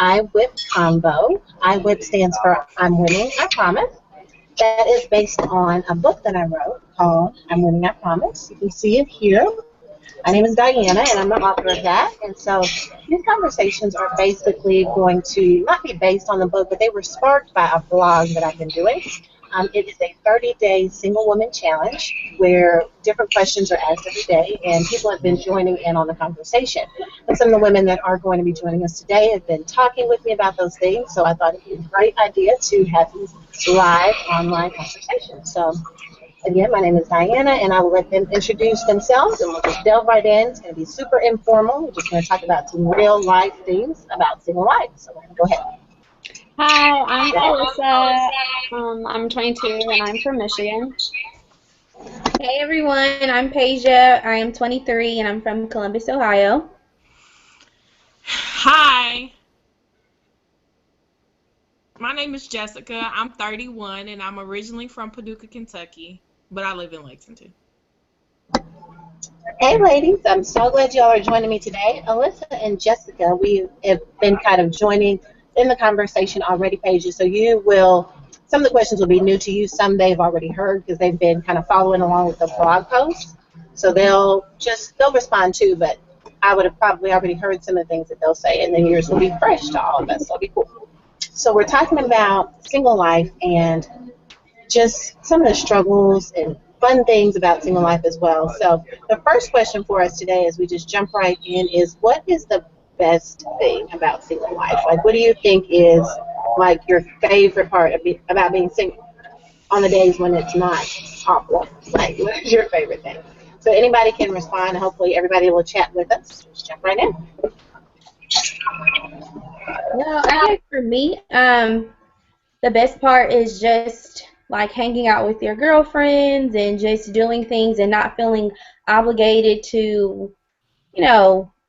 IWiP Convo. IWiP stands for I'm Winning, I Promise. That is based on a book that I wrote called I'm Winning, I Promise. You can see it here. My name is Diana, and I'm the author of that. And so these conversations are basically going to not be based on the book, but they were sparked by a blog that I've been doing. It is a 30-day single woman challenge where different questions are asked every day, and people have been joining in on the conversation. And some of the women that are going to be joining us today have been talking with me about those things, so I thought it would be a great idea to have these live online conversations. So again, my name is Diana, and I will let them introduce themselves, and we'll just delve right in. It's going to be super informal. We're just going to talk about some real life things about single life. So go ahead. Hi, I'm Alyssa. I'm 22 and I'm from Michigan. Hey everyone, I'm Pasia. I am 23 and I'm from Columbus, Ohio. Hi, my name is Jessica. I'm 31 and I'm originally from Paducah, Kentucky, but I live in Lexington. Hey ladies, I'm so glad y'all are joining me today. Alyssa and Jessica, we have been kind of joining in the conversation already, Pages. So some of the questions will be new to you. Some they've already heard because they've been kind of following along with the blog post. So they'll respond too, but I would have probably already heard some of the things that they'll say, and then yours will be fresh to all of us. So it'll be cool. So we're talking about single life and just some of the struggles and fun things about single life as well. So the first question for us today, as we just jump right in, is what is the best thing about single life? Like, what do you think is like your favorite part about being single on the days when it's not awful? Like, what is your favorite thing? So anybody can respond. Hopefully everybody will chat with us. Just jump right in. Well, I guess for me, the best part is just like hanging out with your girlfriends and just doing things and not feeling obligated to,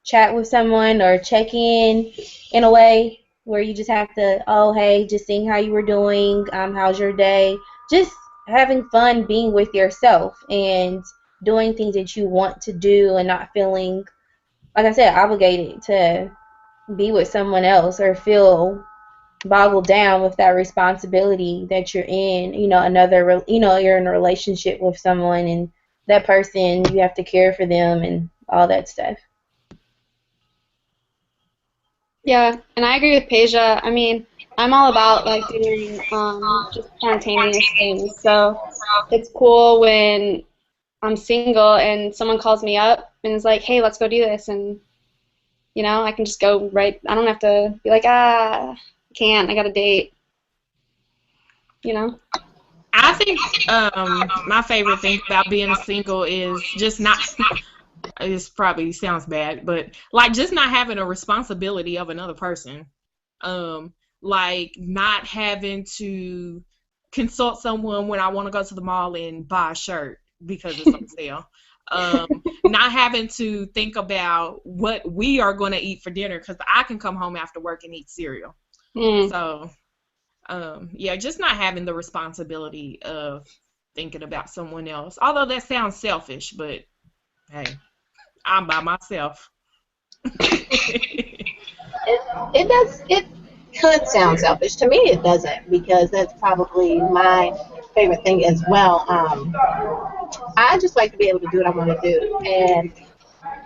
chat with someone or check in a way where you just have to, oh, hey, just seeing how you were doing, how's your day, just having fun being with yourself and doing things that you want to do and not feeling, like I said, obligated to be with someone else or feel boggled down with that responsibility that you're in, you're in a relationship with someone and that person, you have to care for them and all that stuff. Yeah, and I agree with Pasia. I mean, I'm all about like doing just spontaneous things. So it's cool when I'm single and someone calls me up and is like, "Hey, let's go do this," and I can just go right. I don't have to be like, I can't. I got a date. I think my favorite thing about being single is just not. This probably sounds bad, but like just not having a responsibility of another person. Like not having to consult someone when I want to go to the mall and buy a shirt because it's on sale. Not having to think about what we are going to eat for dinner because I can come home after work and eat cereal. So, yeah, just not having the responsibility of thinking about someone else. Although that sounds selfish, but hey, I'm by myself. It could sound selfish. To me, it doesn't, because that's probably my favorite thing as well. I just like to be able to do what I want to do. And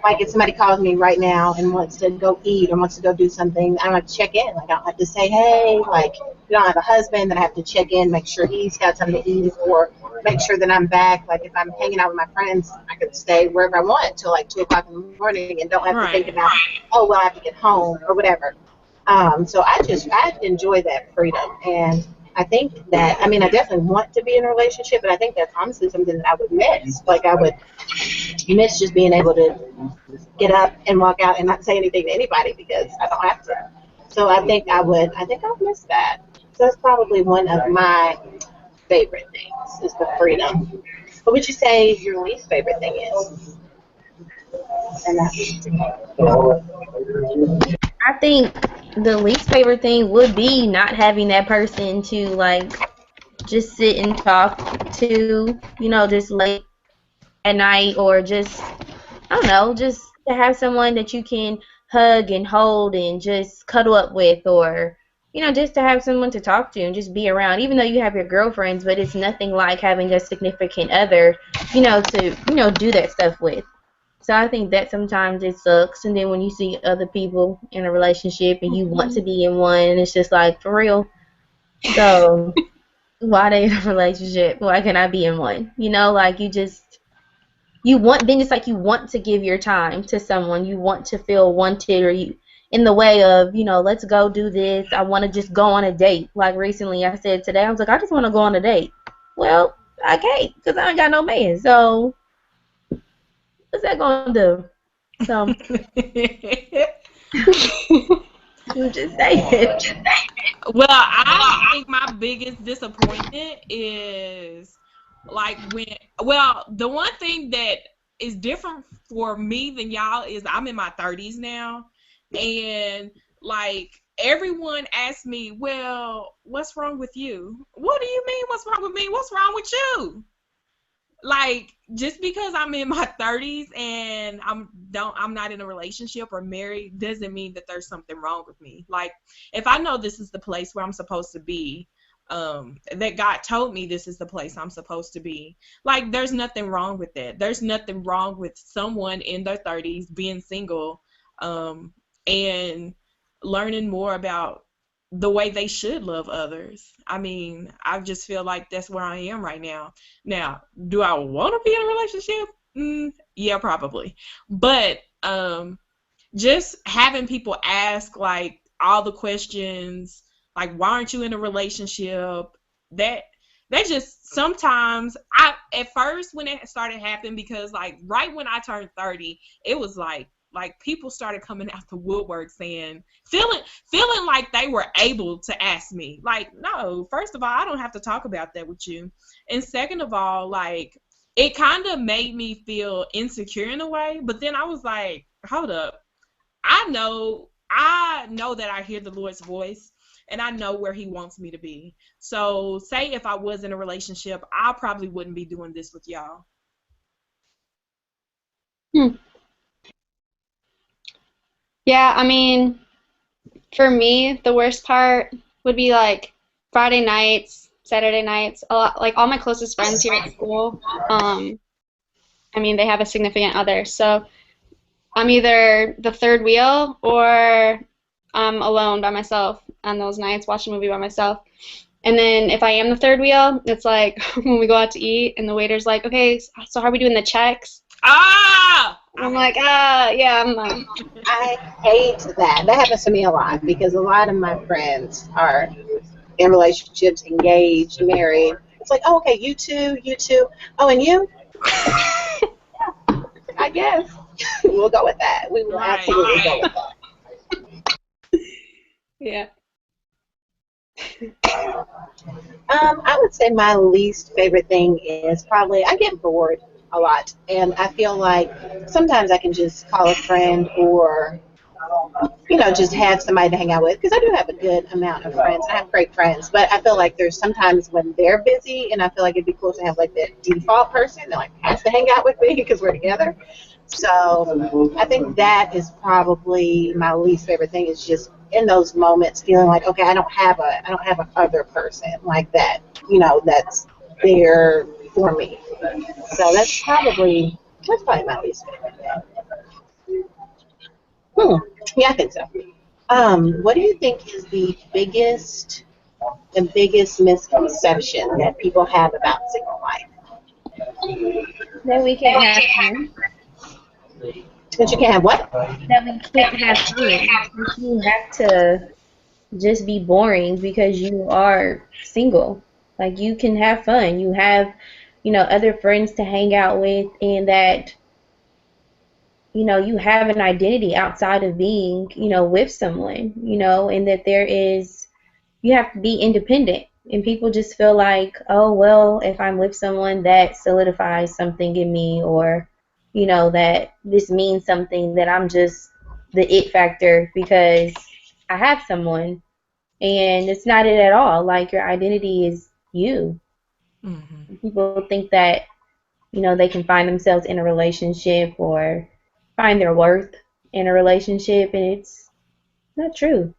like if somebody calls me right now and wants to go eat or wants to go do something, I don't have to check in. Like I don't have to say, hey, like you don't have a husband that I have to check in, make sure he's got something to eat, or make sure that I'm back. Like if I'm hanging out with my friends, I could stay wherever I want till like 2 o'clock in the morning and don't have to think about, oh, well, I have to get home or whatever. So I enjoy that freedom. And I think that, I mean, I definitely want to be in a relationship, but I think that's honestly something that I would miss. Like I would miss just being able to get up and walk out and not say anything to anybody because I don't have to. So I think I'll miss that. So that's probably one of my favorite things is the freedom. What would you say your least favorite thing is? And I think the least favorite thing would be not having that person to like just sit and talk to, just late at night, or just I don't know, just to have someone that you can hug and hold and just cuddle up with, or just to have someone to talk to and just be around, even though you have your girlfriends, but it's nothing like having a significant other, to, do that stuff with. So I think that sometimes it sucks. And then when you see other people in a relationship and you want to be in one, and it's just like, for real. So why they in a relationship? Why can't I be in one? Like then it's like you want to give your time to someone. You want to feel wanted, or you in the way of, let's go do this. I want to just go on a date. Like recently I said today, I was like, I just want to go on a date. Well, I can't because I ain't got no man. So what's that going to do? So I'm just saying. Well, I think my biggest disappointment is like the one thing that is different for me than y'all is I'm in my 30s now, and like everyone asks me, well, what's wrong with you? What do you mean what's wrong with me? What's wrong with you? Like, just because I'm in my 30s and I'm not in a relationship or married doesn't mean that there's something wrong with me. Like, if I know this is the place where I'm supposed to be, that God told me this is the place I'm supposed to be, like, there's nothing wrong with that. There's nothing wrong with someone in their 30s being single, and learning more about the way they should love others. I mean, I just feel like that's where I am right now. Now, do I want to be in a relationship? Yeah, probably. But just having people ask like all the questions, like why aren't you in a relationship? That just sometimes at first when it started happening, because like right when I turned 30, it was like people started coming out the woodwork saying, feeling like they were able to ask me. Like, no, first of all, I don't have to talk about that with you. And second of all, like, it kind of made me feel insecure in a way. But then I was like, hold up. I know that I hear the Lord's voice, and I know where he wants me to be. So say if I was in a relationship, I probably wouldn't be doing this with y'all. Yeah, I mean, for me, the worst part would be like Friday nights, Saturday nights. A lot, like all my closest friends here at school. I mean, they have a significant other, so I'm either the third wheel or I'm alone by myself on those nights, watching a movie by myself. And then if I am the third wheel, it's like when we go out to eat and the waiter's like, okay, so how are we doing the checks? I'm like, yeah, I'm not. I hate that. That happens to me a lot because a lot of my friends are in relationships, engaged, married. It's like, oh, okay, you too. Oh, and you? I guess we'll go with that. We will absolutely go with that. Yeah. I would say my least favorite thing is probably I get bored a lot, and I feel like sometimes I can just call a friend or just have somebody to hang out with, because I do have a good amount of friends. I have great friends, but I feel like there's sometimes when they're busy, and I feel like it'd be cool to have like that default person that like has to hang out with me because we're together. So I think that is probably my least favorite thing, is just in those moments feeling like, okay, I don't have a other person like that, that's there for me. So that's probably my least favorite thing. Yeah, I think so. What do you think is the biggest misconception that people have about single life? That we can have fun. That you can't have what? That we can't have fun. That you have to just be boring because you are single. Like you can have fun. You have, other friends to hang out with, and that, you have an identity outside of being, with someone, and that you have to be independent. And people just feel like, oh, well, if I'm with someone, that solidifies something in me, or, that this means something, that I'm just the it factor because I have someone. And it's not it at all. Like your identity is you. Mm-hmm. People think that, they can find themselves in a relationship or find their worth in a relationship, and it's not true.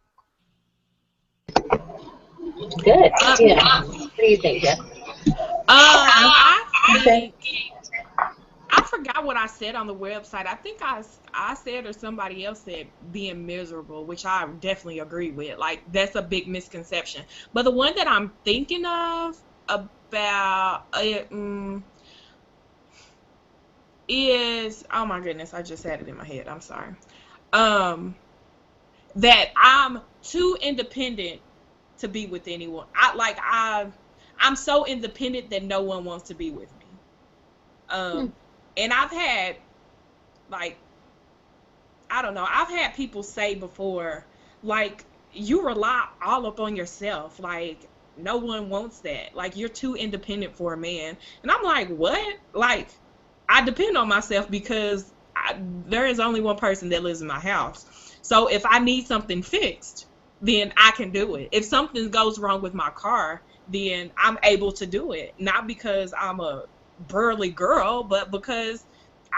Good. Yeah. What do you think, Jeff? I Okay. think I forgot what I said on the website. I think I said or somebody else said being miserable, which I definitely agree with. Like that's a big misconception. But the one that I'm thinking of about is, oh my goodness, I just had it in my head. I'm sorry. Um, that I'm too independent to be with anyone. I'm so independent that no one wants to be with me. And I've had like I don't know. I've had people say before, like, you rely all up on yourself. Like, no one wants that. Like, you're too independent for a man. And I'm like, what? Like, I depend on myself because there is only one person that lives in my house. So if I need something fixed, then I can do it. If something goes wrong with my car, then I'm able to do it. Not because I'm a burly girl, but because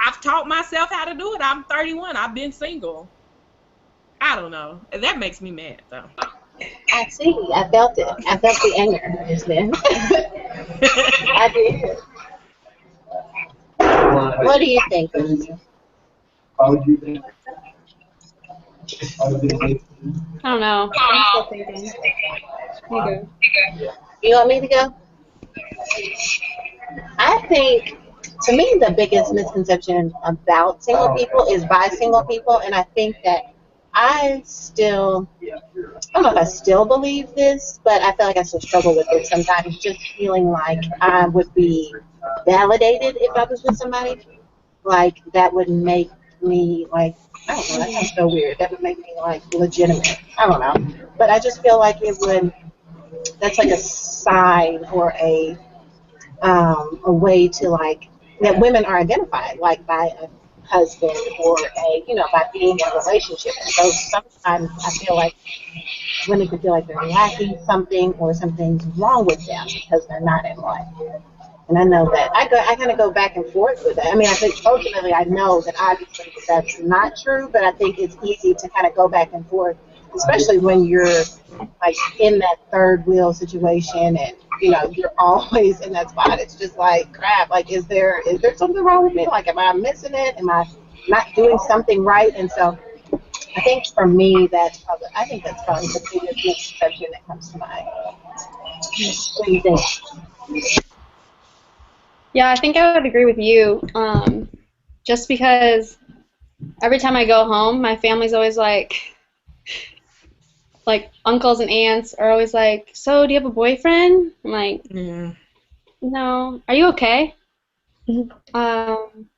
I've taught myself how to do it. I'm 31. I've been single. I don't know. That makes me mad, though. I see. I felt it. I felt the anger just then. I did. What do you think, Elizabeth? I don't know. I'm still thinking. You go. You want me to go? I think, to me, the biggest misconception about single people is by single people, and I think that I don't know if I still believe this, but I feel like I still struggle with it sometimes, just feeling like I would be validated if I was with somebody. Like, that would make me, like, I don't know, that sounds so weird. That would make me, like, legitimate. I don't know. But I just feel like that's like a sign or a way to like that women are identified like by a husband or by being in a relationship. And so sometimes I feel like women can feel like they're lacking something or something's wrong with them because they're not in one. And I know that I kind of go back and forth with it. I mean, I think ultimately I know that obviously that's not true, but I think it's easy to kind of go back and forth, especially when you're like in that third wheel situation and you're always in that spot. It's just like crap. Like, is there something wrong with me? Like, am I missing it? Am I not doing something right? And so I think for me, that's probably the biggest misconception that comes to mind. What do you think? Yeah, I think I would agree with you. Just because every time I go home, my family's always like uncles and aunts are always like, "So, do you have a boyfriend?" I'm like, Yeah. "No. Are you okay?"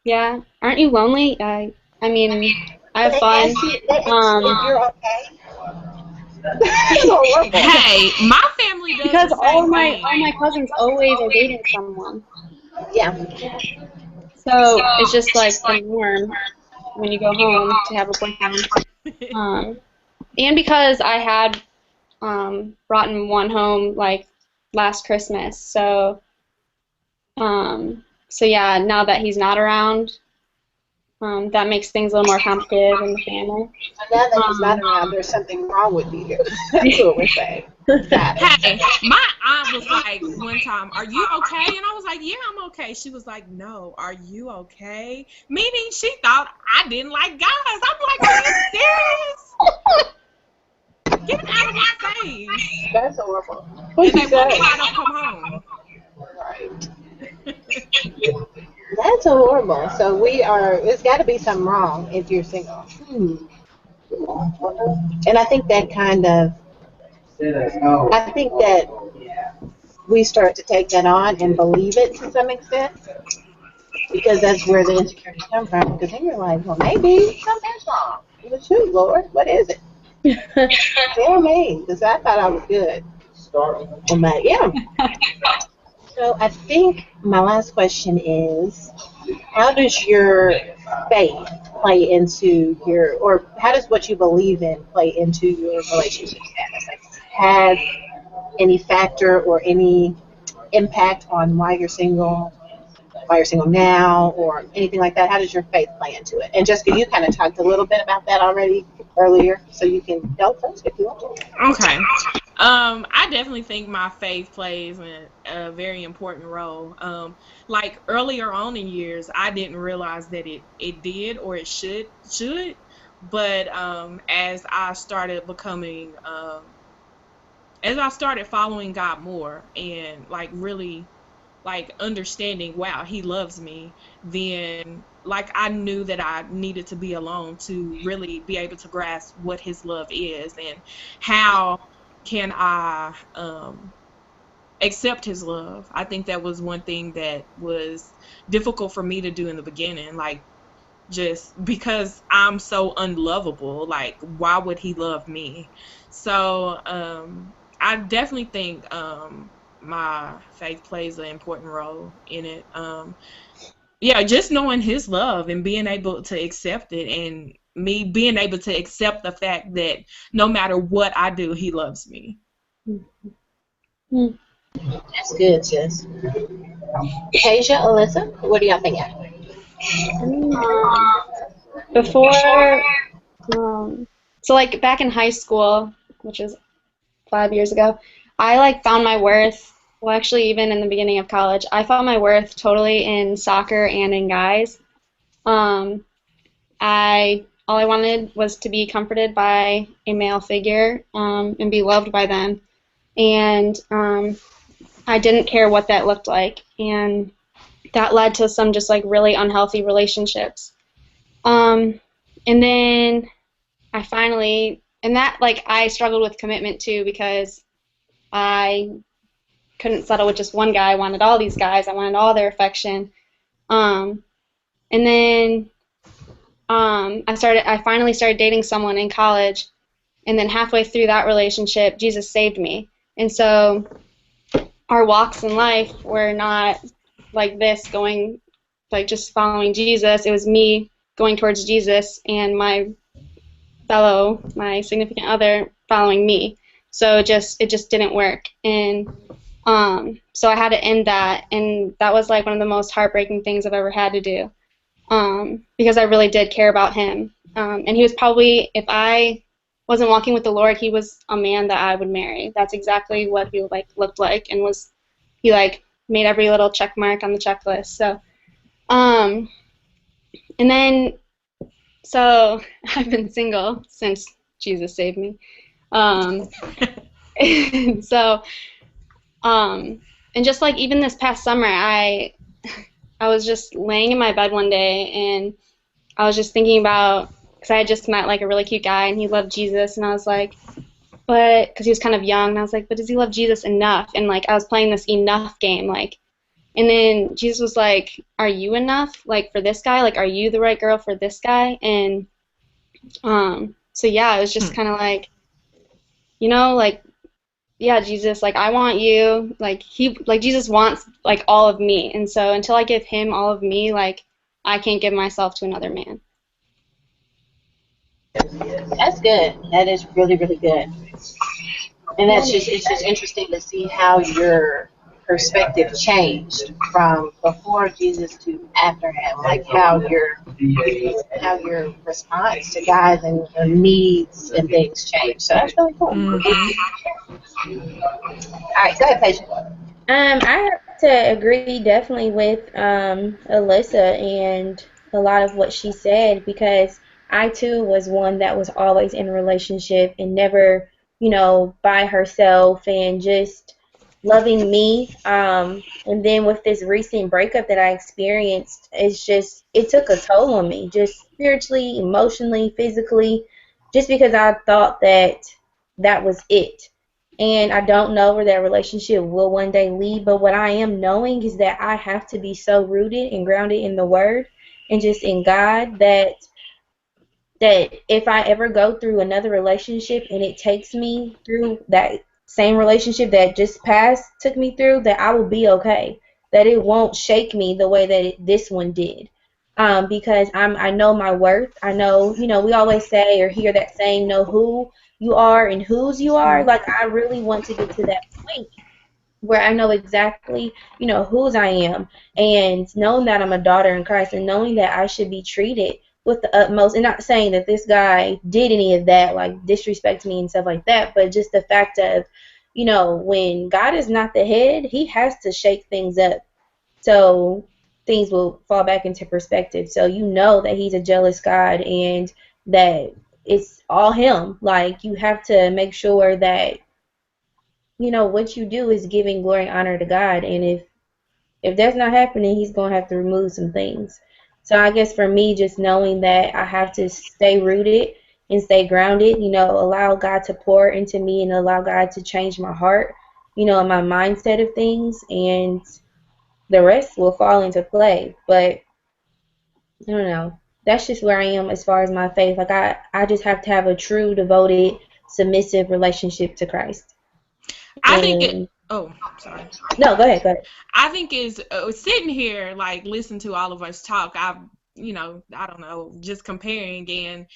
Yeah. Aren't you lonely? I mean, I So have fun. they ask you if you're okay. That's horrible. Hey, my family does Because the same thing. all my cousins always are dating someone. Yeah. So it's just like the norm when you go home to have a boyfriend. Um, and because I had brought in one home like last Christmas, so yeah, now that he's not around, that makes things a little more complicated in the family. And now that he's not Um, around, there's something wrong with you. That's what we're saying. Got it. Hey, my aunt was like one time, "Are you okay?" And I was like, "Yeah, I'm okay." She was like, "No, are you okay?" Meaning she thought I didn't like guys. I'm like, "Are you serious? Get out of my face!" That's horrible. And What'd they you wonder say? why I don't come home. Right. That's horrible. So there's got to be something wrong if you're single. And I think that we start to take that on and believe it to some extent because that's where the insecurities come from. Because then you're like, well, maybe something's wrong. Well, shoot, Lord, what is it? Tell me, because I thought I was good. But yeah. So I think my last question is, how does your faith play into or how does what you believe in play into your relationship status? Like, has any factor or any impact on why you're single? why you're single now or anything like that? How does your faith play into it? And Jessica, you kind of talked a little bit about that already earlier, so you can go first if you want to. Okay. I definitely think my faith plays a very important role. Like earlier on in years, I didn't realize that it did or it should, but as I started following God more and like really like understanding, wow, he loves me, then like I knew that I needed to be alone to really be able to grasp what his love is and how can I accept his love. I think that was one thing that was difficult for me to do in the beginning, like just because I'm so unlovable, like why would he love me? So I definitely think my faith plays an important role in it. Yeah, just knowing his love and being able to accept it, and me being able to accept the fact that no matter what I do, he loves me. That's good, sis. Asia, Alyssa, what do y'all think? Before, so like back in high school, which is 5 years ago, I like found my worth. Well, actually, even in the beginning of college, I found my worth totally in soccer and in guys. I all I wanted was to be comforted by a male figure and be loved by them, and I didn't care what that looked like, and that led to some just like really unhealthy relationships. And then I finally, and that like I struggled with commitment too because I couldn't settle with just one guy. I wanted all these guys. I wanted all their affection. And then I finally started dating someone in college, and then halfway through that relationship, Jesus saved me. And so our walks in life were not like this, going like just following Jesus. It was me going towards Jesus and my significant other following me. So it just didn't work. And so I had to end that, and that was like one of the most heartbreaking things I've ever had to do. Because I really did care about him. And he was probably, if I wasn't walking with the Lord, he was a man that I would marry. That's exactly what he like looked like, and he like made every little check mark on the checklist. So, and then, so I've been single since Jesus saved me. And so, and just like even this past summer, I was just laying in my bed one day, and I was just thinking about, because I had just met like a really cute guy, and he loved Jesus, and I was like, but, because he was kind of young, and I was like, but does he love Jesus enough? And like I was playing this enough game, like, and then Jesus was like, are you enough, like, for this guy? Like, are you the right girl for this guy? And so yeah, it was just kind of like, like, yeah, Jesus, like, I want you, like, Jesus wants, like, all of me, and so until I give him all of me, like, I can't give myself to another man. That's good. That is really, really good. And it's just interesting to see how your perspective changed from before Jesus to after him, like how your response to guys and your needs and things changed. So that's really cool. All right, go ahead, Paige. I have to agree definitely with Alyssa and a lot of what she said, because I too was one that was always in a relationship and never, by herself and just loving me. And then with this recent breakup that I experienced, it took a toll on me, just spiritually, emotionally, physically, just because I thought that was it. And I don't know where that relationship will one day lead, but what I am knowing is that I have to be so rooted and grounded in the Word and just in God that if I ever go through another relationship and it takes me through that same relationship that just passed took me through, that I will be okay, that it won't shake me the way that this one did. Because I know my worth. I know, we always say or hear that saying, know who you are and whose you are. Like, I really want to get to that point where I know exactly, whose I am, and knowing that I'm a daughter in Christ, and knowing that I should be treated with the utmost, and not saying that this guy did any of that, like disrespect me and stuff like that, but just the fact of, when God is not the head, he has to shake things up. So things will fall back into perspective. So you know that he's a jealous God and that it's all him. Like, you have to make sure that what you do is giving glory and honor to God. And if that's not happening, he's going to have to remove some things. So I guess for me, just knowing that I have to stay rooted and stay grounded, allow God to pour into me and allow God to change my heart, and my mindset of things, and the rest will fall into play. But I don't know. That's just where I am as far as my faith. Like, I just have to have a true, devoted, submissive relationship to Christ. I think it. And Oh, sorry. no, go ahead. I think is sitting here like listen to all of us talk. I don't know, just comparing,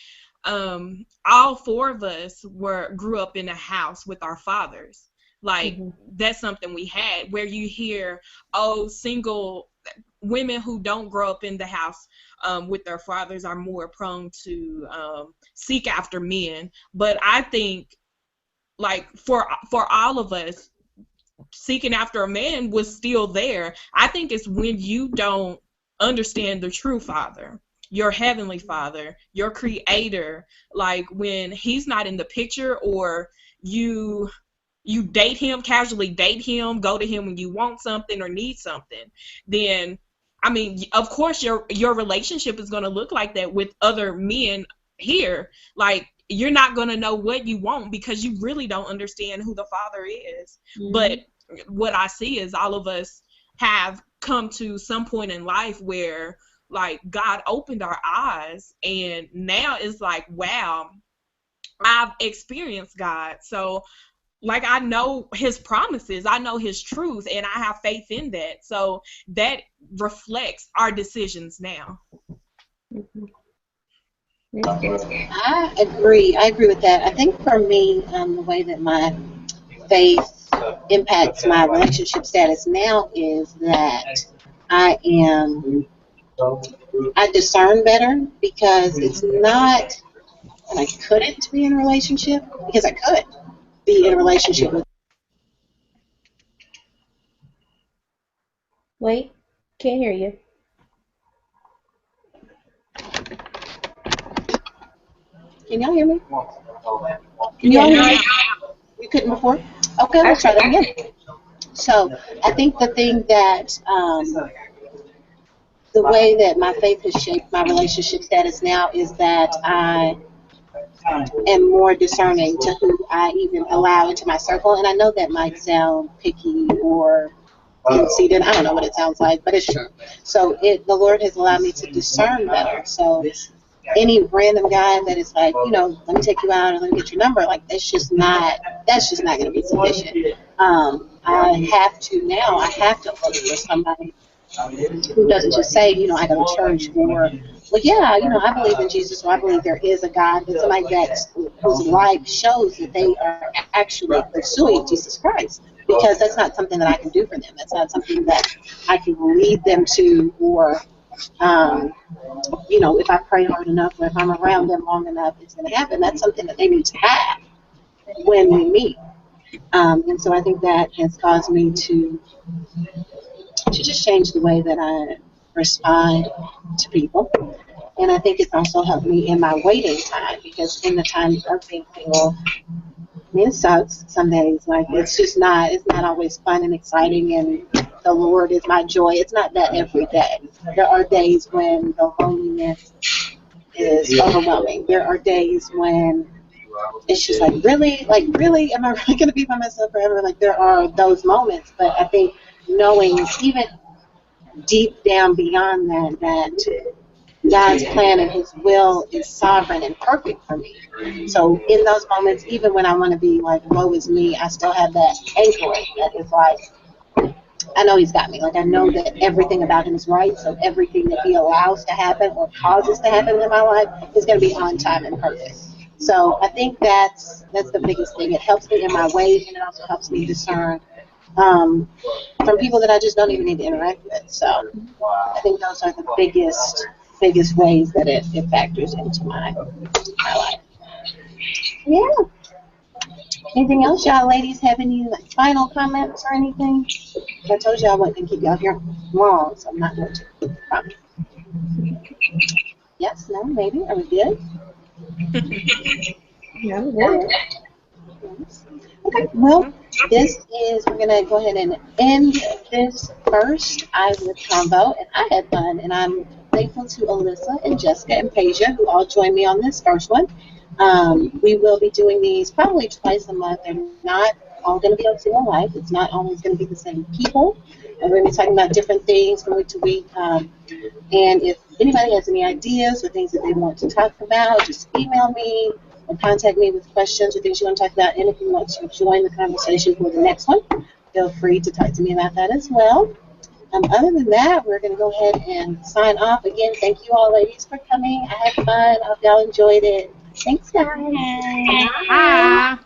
and all four of us grew up in a house with our fathers. Like, that's something we had, where you hear, single women who don't grow up in the house with their fathers are more prone to seek after men. But I think, like, for all of us, seeking after a man was still there. I think it's when you don't understand the true father, your heavenly father, your creator, like when he's not in the picture, or you date him, casually date him, go to him when you want something or need something, then I mean, of course your relationship is going to look like that with other men here. Like, you're not going to know what you want because you really don't understand who the father is. But what I see is all of us have come to some point in life where, like, God opened our eyes, and now it's like, wow, I've experienced God. So, like, I know his promises, I know his truth, and I have faith in that. So that reflects our decisions now. I agree. I agree with that. I think for me, the way that my faith impacts my relationship status now is that I discern better, because it's not that I couldn't be in a relationship, because I could be in a relationship with. Wait, can't hear you. Can y'all hear me? Can y'all hear me? You couldn't before? Okay, let's try that again. So I think the thing that the way that my faith has shaped my relationship status now is that I am more discerning to who I even allow into my circle. And I know that might sound picky or conceited. I don't know what it sounds like, but it's true. So the Lord has allowed me to discern better. So any random guy that is like, let me take you out and let me get your number, like, that's just not going to be sufficient. I have to look for somebody who doesn't just say, I go to church, or, well, yeah, I believe in Jesus, or I believe there is a God, but somebody whose life shows that they are actually pursuing Jesus Christ, because that's not something that I can do for them. That's not something that I can lead them to, or, if I pray hard enough, or if I'm around them long enough, it's going to happen. That's something that they need to have when we meet. And so I think that has caused me to just change the way that I respond to people. And I think it's also helped me in my waiting time, because in the time of being single, it sucks some days. Like, it's not always fun and exciting, and the Lord is my joy. It's not that every day. There are days when the loneliness is overwhelming. There are days when it's just like, really, am I really going to be by myself forever? Like, there are those moments, but I think knowing even deep down beyond that God's plan and his will is sovereign and perfect for me. So in those moments, even when I want to be like, woe is me, I still have that anchoring that is like, I know he's got me. Like, I know that everything about him is right, so everything that he allows to happen or causes to happen in my life is going to be on time and perfect. So I think that's the biggest thing. It helps me in my ways, and it also helps me discern um, from people that I just don't even need to interact with. So I think those are the biggest ways that it factors into my life. Yeah. Anything else, y'all ladies have any like, final comments or anything? I told you I wasn't going to keep y'all here long, so I'm not going to. Promise. Yes, no, maybe. Are we good? Yeah, I'm good. Yes. Okay, well, we're going to go ahead and end this first IWiP Convo, and I had fun, and I'm thankful to Alyssa and Jessica and Pasia who all joined me on this first one. We will be doing these probably twice a month. They're not all going to be on single life. It's not always going to be the same people. And we're going to be talking about different things from week to week. And if anybody has any ideas or things that they want to talk about, just email me or contact me with questions or things you want to talk about. And if you want to join the conversation for the next one, feel free to talk to me about that as well. Other than that, we're going to go ahead and sign off. Again, thank you all, ladies, for coming. I had fun. I hope y'all enjoyed it. Thanks, guys. Bye.